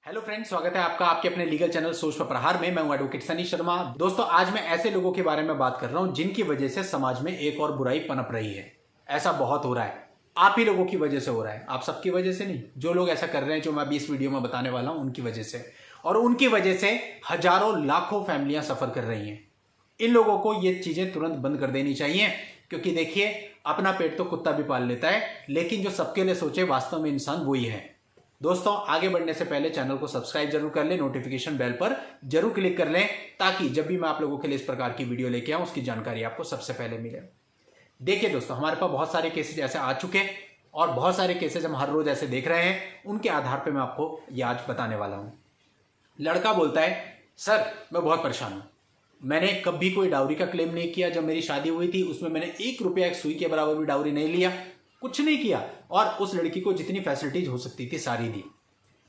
Hello friends, स्वागत है आपका आपके अपने लीगल चैनल सोच पर प्रहार में। मैं हूं एडवोकेट सनी शर्मा। दोस्तों, आज मैं ऐसे लोगों के बारे में बात कर रहा हूं जिनकी वजह से समाज में एक और बुराई पनप रही है। ऐसा बहुत हो रहा है, आप ही लोगों की वजह से हो रहा है, आप सबकी वजह से नहीं। जो लोग ऐसा कर रहे हैं, जो मैं अभी इस वीडियो में बताने वाला हूं, उनकी वजह से, और उनकी वजह से हजारों लाखों फैमिलियां सफर कर रही हैं। इन लोगों को ये चीजें तुरंत बंद कर देनी चाहिए, क्योंकि देखिए, अपना पेट तो कुत्ता भी पाल लेता है, लेकिन जो सबके लिए सोचे वास्तव में इंसान वही है। दोस्तों, आगे बढ़ने से पहले चैनल को सब्सक्राइब जरूर कर लें, नोटिफिकेशन बेल पर जरूर क्लिक कर लें, ताकि जब भी मैं आप लोगों के लिए इस प्रकार की वीडियो लेके आऊं, उसकी जानकारी आपको सबसे पहले मिले। देखिए दोस्तों, हमारे पास बहुत सारे केसेस ऐसे आ चुके हैं, और बहुत सारे केसेस हम हर रोज ऐसे देख रहे हैं। उनके आधार पर मैं आपको ये आज बताने वाला हूं। लड़का बोलता है, सर मैं बहुत परेशान हूं, मैंने कभी कोई डाउरी का क्लेम नहीं किया। जब मेरी शादी हुई थी, उसमें मैंने 1 रुपया एक सुई के बराबर भी डाउरी नहीं लिया, कुछ नहीं किया, और उस लड़की को जितनी फैसिलिटीज हो सकती थी सारी दी।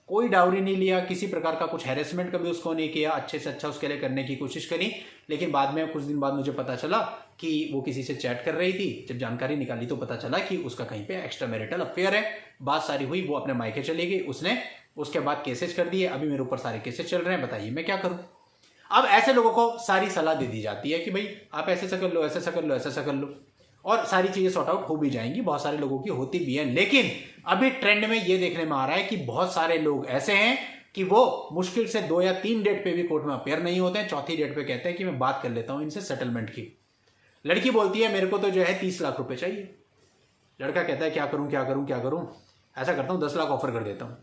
कोई डाउरी नहीं लिया, किसी प्रकार का कुछ हैरेसमेंट कभी उसको नहीं किया, अच्छे से अच्छा उसके लिए करने की कोशिश करी। लेकिन बाद में कुछ दिन बाद मुझे पता चला कि वो किसी से चैट कर रही थी। जब जानकारी निकाली तो पता चला कि उसका कहीं पे एक्स्ट्रा मैरिटल अफेयर है। बात सारी हुई, वो अपने मायके चली गई, उसने उसके बाद केसेस कर दिए। अभी मेरे ऊपर सारे केसेस चल रहे हैं, बताइए मैं क्या करूं। अब ऐसे लोगों को सारी सलाह दे दी जाती है कि भाई आप ऐसे ऐसा कर लो, ऐसा ऐसा कर लो, ऐसा ऐसा कर लो, और सारी चीजें सॉर्ट आउट हो भी जाएंगी। बहुत सारे लोगों की होती भी है, लेकिन अभी ट्रेंड में ये देखने में आ रहा है कि बहुत सारे लोग ऐसे हैं कि वो मुश्किल से 2 या 3 डेट पे भी कोर्ट में अपेयर नहीं होते हैं। चौथी डेट पे कहते हैं कि मैं बात कर लेता हूं इनसे सेटलमेंट की। लड़की बोलती है, मेरे को तो जो है 30 लाख रुपए चाहिए। लड़का कहता है, क्या करूं क्या करूं क्या करूं, ऐसा करता हूं 10 लाख ऑफर कर देता हूं।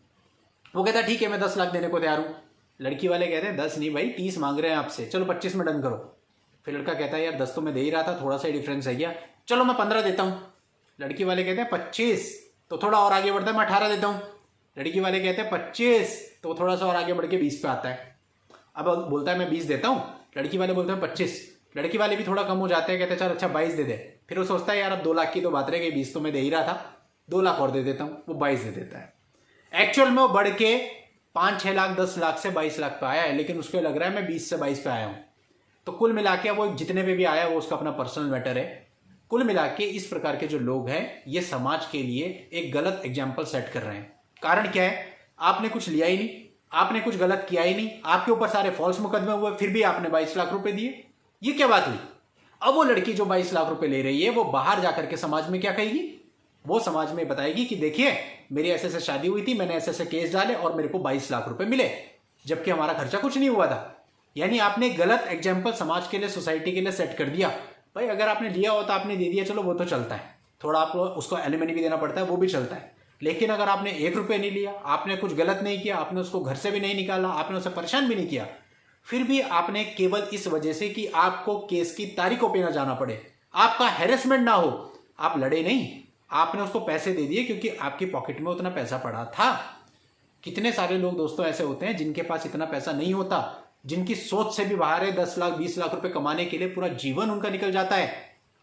वो कहता है, ठीक है मैं 10 लाख देने को तैयार हूं। लड़की वाले कहते हैं, 10 नहीं भाई, 30 मांग रहे हैं आपसे, चलो 25 में डन करो। फिर लड़का कहता है, यार 10 तो मैं दे ही रहा था, थोड़ा सा डिफरेंस है क्या, चलो मैं 15 देता हूं। लड़की वाले कहते हैं 25, तो थोड़ा और आगे बढ़ता है, मैं 18 देता हूं। लड़की वाले कहते हैं 25, तो थोड़ा सा और आगे बढ़ के 20 पे आता है। अब बोलता है मैं 20 देता हूं। लड़की वाले बोलते हैं 25। लड़की वाले भी थोड़ा कम हो जाते हैं, कहते हैं चल अच्छा 22 दे दे। फिर वो सोचता है, यार अब 2 लाख की तो बात रह गई, 20 तो मैं दे ही रहा था, 2 लाख और दे देता हूं। वो 22 दे देता है। एक्चुअल में वो बढ़ के 5-6 लाख 10 लाख से 22 लाख पे आया है, लेकिन उसको लग रहा है मैं 20 से 22 पे आया हूं। तो कुल मिला के वो जितने पे भी आया वो उसका अपना पर्सनल मैटर है। कुल मिला के इस प्रकार के जो लोग हैं, ये समाज के लिए एक गलत एग्जाम्पल सेट कर रहे हैं। कारण क्या है, आपने कुछ लिया ही नहीं, आपने कुछ गलत किया ही नहीं, आपके ऊपर सारे फॉल्स मुकदमे हुए, फिर भी आपने 22 लाख रुपए दिए। ये क्या बात हुई। अब वो लड़की जो 22 लाख रुपए ले रही है, वो बाहर जाकर के समाज में क्या कहेगी, वो समाज में बताएगी कि देखिए मेरी ऐसे ऐसे शादी हुई थी, मैंने ऐसे ऐसे केस डाले और मेरे को 22 लाख रुपए मिले, जबकि हमारा खर्चा कुछ नहीं हुआ था। यानी आपने गलत एग्जाम्पल समाज के लिए, सोसाइटी के लिए सेट कर दिया। भाई अगर आपने लिया होता, आपने दे दिया, चलो वो तो चलता है, थोड़ा आपको उसको एलिमनी भी देना पड़ता है, वो भी चलता है। लेकिन अगर आपने 1 रुपये नहीं लिया, आपने कुछ गलत नहीं किया, आपने उसको घर से भी नहीं निकाला, आपने उसे परेशान भी नहीं किया, फिर भी आपने केवल इस वजह से कि आपको केस की तारीखों पे ना जाना पड़े, आपका हैरेसमेंट ना हो, आप लड़े नहीं, आपने उसको पैसे दे दिए क्योंकि आपकी पॉकेट में उतना पैसा पड़ा था। कितने सारे लोग दोस्तों ऐसे होते हैं जिनके पास इतना पैसा नहीं होता, जिनकी सोच से भी बाहर है, 10 लाख 20 लाख रुपए कमाने के लिए पूरा जीवन उनका निकल जाता है।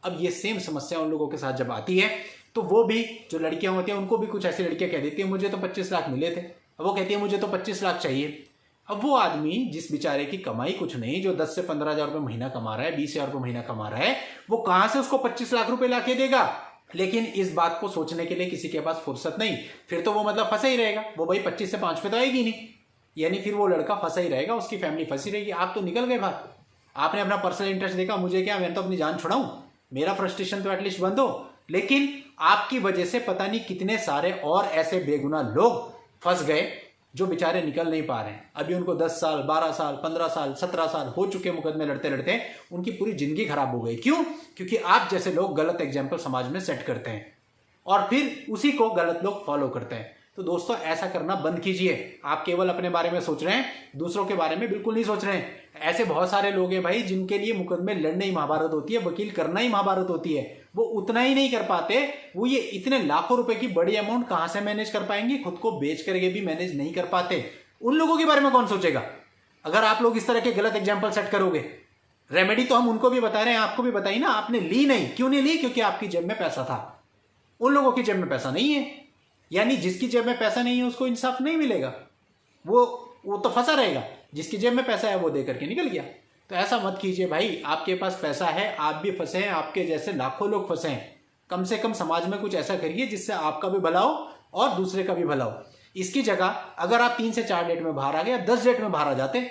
अब ये सेम समस्या उन लोगों के साथ जब आती है, तो वो भी जो लड़कियां होती हैं, उनको भी कुछ ऐसी लड़कियां कह देती है, मुझे तो 25 लाख मिले थे। अब वो कहती है मुझे तो 25 लाख चाहिए। अब वो आदमी जिस बेचारे की कमाई कुछ नहीं, जो 10 से 15 हजार रुपए महीना कमा रहा है, 20 हजार रुपए महीना कमा रहा है, वो कहां से उसको 25 लाख रुपए ला के देगा। लेकिन इस बात को सोचने के लिए किसी के पास फुर्सत नहीं। फिर तो वो मतलब फंसा ही रहेगा, वो भाई 25 से 5 पे तो आएगी नहीं, यानी फिर वो लड़का फंसा ही रहेगा, उसकी फैमिली फंसी रहेगी। आप तो निकल गए बाहर, आपने अपना पर्सनल इंटरेस्ट देखा, मुझे क्या, मैं तो अपनी जान छुड़ाऊं, मेरा फ्रस्ट्रेशन तो एटलीस्ट बंद हो। लेकिन आपकी वजह से पता नहीं कितने सारे और ऐसे बेगुनाह लोग फंस गए, जो बेचारे निकल नहीं पा रहे हैं। अभी उनको 10 साल 12 साल 15 साल 17 साल हो चुके मुकदमे लड़ते लड़ते, उनकी पूरी जिंदगी खराब हो गई। क्यों? क्योंकि आप जैसे लोग गलत एग्जाम्पल समाज में सेट करते हैं, और फिर उसी को गलत लोग फॉलो करते हैं। तो दोस्तों, ऐसा करना बंद कीजिए। आप केवल अपने बारे में सोच रहे हैं, दूसरों के बारे में बिल्कुल नहीं सोच रहे हैं। ऐसे बहुत सारे लोग हैं भाई, जिनके लिए मुकदमे लड़ना ही महाभारत होती है, वकील करना ही महाभारत होती है। वो उतना ही नहीं कर पाते, वो ये इतने लाखों रुपए की बड़ी अमाउंट कहां से मैनेज कर पाएंगे, खुद को बेच करके भी मैनेज नहीं कर पाते। उन लोगों के बारे में कौन सोचेगा अगर आप लोग इस तरह के गलत एग्जाम्पल सेट करोगे। रेमेडी तो हम उनको भी बता रहे हैं, आपको भी बताई ना, आपने ली नहीं। क्यों नहीं ली? क्योंकि आपकी जेब में पैसा था, उन लोगों की जेब में पैसा नहीं है। यानी जिसकी जेब में पैसा नहीं है उसको इंसाफ नहीं मिलेगा, वो तो फंसा रहेगा। जिसकी जेब में पैसा है वो दे करके निकल गया। तो ऐसा मत कीजिए भाई, आपके पास पैसा है, आप भी फंसे हैं, आपके जैसे लाखों लोग फंसे हैं। कम से कम समाज में कुछ ऐसा करिए जिससे आपका भी भला हो और दूसरे का भी भला हो। इसकी जगह अगर आप 3 से 4 डेट में बाहर आ गए या 10 डेट में बाहर आ जाते,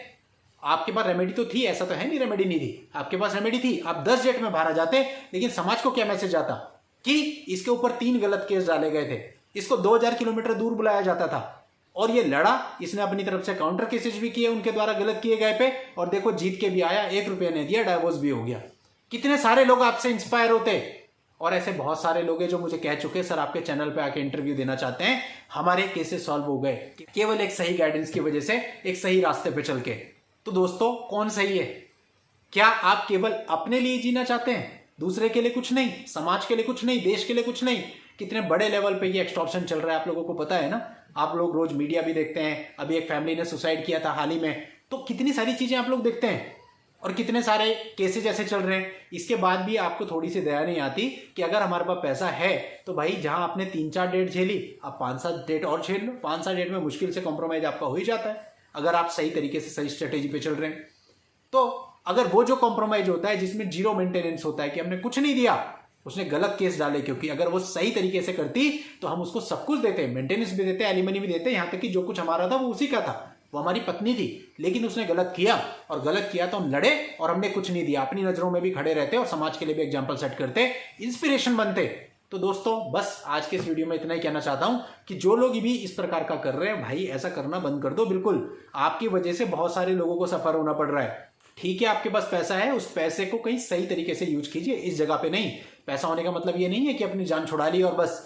आपके पास रेमेडी तो थी, ऐसा तो है नहीं रेमेडी नहीं थी, आपके पास रेमेडी थी, आप 10 डेट में बाहर आ जाते, लेकिन समाज को क्या मैसेज आता कि इसके ऊपर 3 गलत केस डाले गए थे, इसको 2000 किलोमीटर दूर बुलाया जाता था और ये लड़ा, इसने अपनी तरफ से काउंटर केसेस भी किए उनके द्वारा गलत किए गए पे, और देखो जीत के भी आया, 1 रुपया नहीं दिया, डाइवोर्स भी हो गया। कितने सारे लोग आपसे इंस्पायर होते, और ऐसे बहुत सारे लोग हैं जो मुझे कह चुके सर आपके चैनल पे आके इंटरव्यू देना चाहते हैं, हमारे केसेस सॉल्व हो गए केवल एक सही गाइडेंस की वजह से, एक सही रास्ते पे चल के। तो दोस्तों कौन सही है? क्या आप केवल अपने लिए जीना चाहते हैं, दूसरे के लिए कुछ नहीं, समाज के लिए कुछ नहीं, देश के लिए कुछ नहीं? कितने बड़े लेवल पे ये एक्सटॉर्शन चल रहा है आप लोगों को पता है ना, आप लोग रोज मीडिया भी देखते हैं, अभी एक फैमिली ने सुसाइड किया था हाल ही में, तो कितनी सारी चीजें आप लोग देखते हैं और कितने सारे केसेज ऐसे चल रहे हैं। इसके बाद भी आपको थोड़ी सी दया नहीं आती कि अगर हमारे पास पैसा है तो भाई जहां आपने 3-4 डेट झेली, आप 5-7 डेट और झेल लो। 5-7 डेट में मुश्किल से कॉम्प्रोमाइज आपका हो ही जाता है अगर आप सही तरीके से सही स्ट्रेटेजी पे चल रहे हैं। तो अगर वो जो कॉम्प्रोमाइज होता है जिसमें जीरो मेंटेनेंस होता है कि हमने कुछ नहीं दिया, उसने गलत केस डाले, क्योंकि अगर वो सही तरीके से करती तो हम उसको सब कुछ देते, मेंटेनेंस भी देते, एलिमनी भी देते, यहां तक कि जो कुछ हमारा था वो उसी का था, वो हमारी पत्नी थी, लेकिन उसने गलत किया, और गलत किया तो हम लड़े और हमने कुछ नहीं दिया, अपनी नजरों में भी खड़े रहते और समाज के लिए भी एग्जाम्पल सेट करते, इंस्पिरेशन बनते। तो दोस्तों बस आज के इस वीडियो में इतना ही कहना चाहता हूं कि जो लोग भी इस प्रकार का कर रहे हैं, भाई ऐसा करना बंद कर दो बिल्कुल। आपकी वजह से बहुत सारे लोगों को सफर होना पड़ रहा है। ठीक है, आपके पास पैसा है, उस पैसे को कहीं सही तरीके से यूज कीजिए, इस जगह पे नहीं। पैसा होने का मतलब ये नहीं है कि अपनी जान छुड़ा ली और बस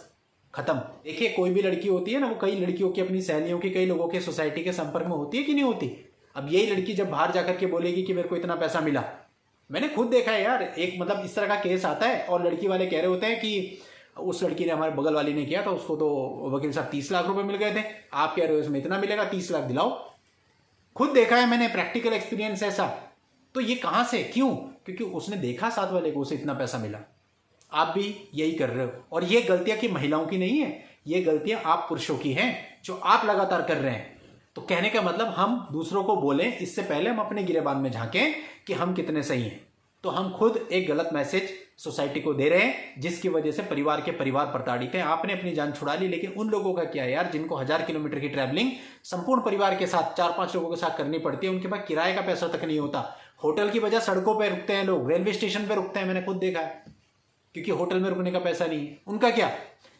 खत्म। देखिए कोई भी लड़की होती है ना, वो कई लड़कियों की, अपनी सहेलियों की, कई लोगों के सोसाइटी के संपर्क में होती है कि नहीं होती। अब यही लड़की जब बाहर जाकर के बोलेगी कि मेरे को इतना पैसा मिला, मैंने खुद देखा है यार, एक मतलब इस तरह का केस आता है और लड़की वाले कह रहे होते हैं कि उस लड़की ने, हमारे बगल वाली ने किया था, उसको तो वकील साहब 30 लाख रुपए मिल गए थे, आप कह रहे हो इसमें इतना मिलेगा, 30 लाख दिलाओ। खुद देखा है मैंने, प्रैक्टिकल एक्सपीरियंस ऐसा। तो ये कहां से, क्यों? क्योंकि उसने देखा साथ वाले को, उसे इतना पैसा मिला। आप भी यही कर रहे हो, और ये गलतियां कि महिलाओं की नहीं है, ये गलतियां आप पुरुषों की हैं जो आप लगातार कर रहे हैं। तो कहने का मतलब हम दूसरों को बोलें इससे पहले हम अपने गिरेबान में झांकें कि हम कितने सही हैं। तो हम खुद एक गलत मैसेज सोसाइटी को दे रहे हैं, जिसकी वजह से परिवार के परिवार प्रताड़ित हैं। आपने अपनी जान छुड़ा ली, लेकिन उन लोगों का क्या है यार, जिनको 1000 किलोमीटर की ट्रैवलिंग संपूर्ण परिवार के साथ 4-5 लोगों के साथ करनी पड़ती है, उनके पास किराए का पैसा तक नहीं होता। होटल की वजह सड़कों पर रुकते हैं लोग, रेलवे स्टेशन पर रुकते हैं, मैंने खुद देखा है, क्योंकि होटल में रुकने का पैसा नहीं है। उनका क्या?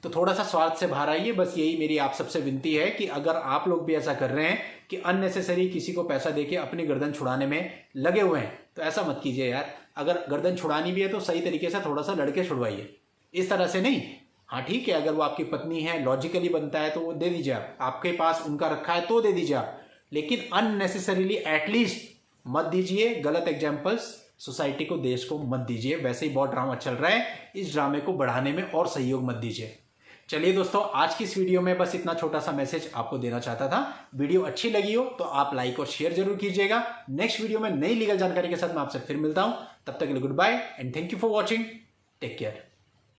तो थोड़ा सा स्वार्थ से बाहर आइए, बस यही मेरी आप सबसे विनती है कि अगर आप लोग भी ऐसा कर रहे हैं कि अननेसेसरी किसी को पैसा देके अपनी गर्दन छुड़ाने में लगे हुए हैं, तो ऐसा मत कीजिए यार। अगर गर्दन छुड़ानी भी है तो सही तरीके से थोड़ा सा लड़के छुड़वाइए, इस तरह से नहीं। हाँ ठीक है, अगर वो आपकी पत्नी है, लॉजिकली बनता है तो वो दे दीजिए आप, आपके पास उनका रखा है तो दे दीजिए आप, लेकिन अननेसेसरीली एटलीस्ट मत दीजिए। गलत एग्जाम्पल्स सोसाइटी को, देश को मत दीजिए। वैसे ही बहुत ड्रामा चल रहा है, इस ड्रामे को बढ़ाने में और सहयोग मत दीजिए। चलिए दोस्तों, आज की इस वीडियो में बस इतना छोटा सा मैसेज आपको देना चाहता था। वीडियो अच्छी लगी हो तो आप लाइक और शेयर जरूर कीजिएगा। नेक्स्ट वीडियो में नई लीगल जानकारी के साथ मैं आपसे फिर मिलता हूं, तब तक के लिए good bye and thank you for watching. Take care.